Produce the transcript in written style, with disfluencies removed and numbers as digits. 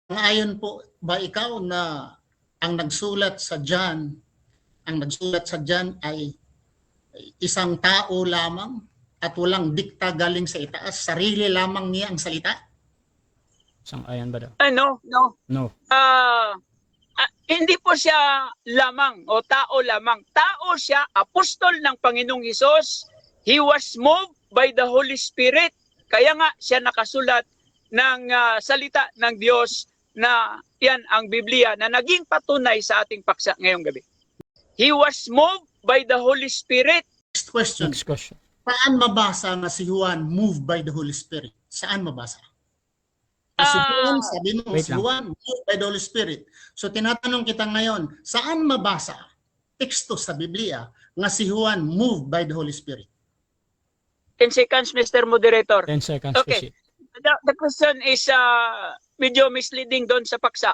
Ayon po ba ikaw na ang nagsulat sa John, ay isang tao lamang at walang dikta galing sa itaas, sarili lamang niya ang salita? Sang-ayon ba daw? No. No. Hindi po siya lamang o tao lamang. Tao siya, apostol ng Panginoong Hesus. He was moved by the Holy Spirit. Kaya nga siya nakasulat ng salita ng Diyos na yan ang Biblia na naging patunay sa ating paksa ngayong gabi. He was moved by the Holy Spirit. Next question. Next question. Saan mabasa na si Juan moved by the Holy Spirit? Saan mabasa? Si Juan, sabi mo, wait si lang. Juan moved by the Holy Spirit. So tinatanong kita ngayon, saan mabasa teksto sa Biblia nga si Juan moved by the Holy Spirit? 10 seconds, Mr. Moderator. 10 seconds. Okay. The question is medyo misleading doon sa paksa.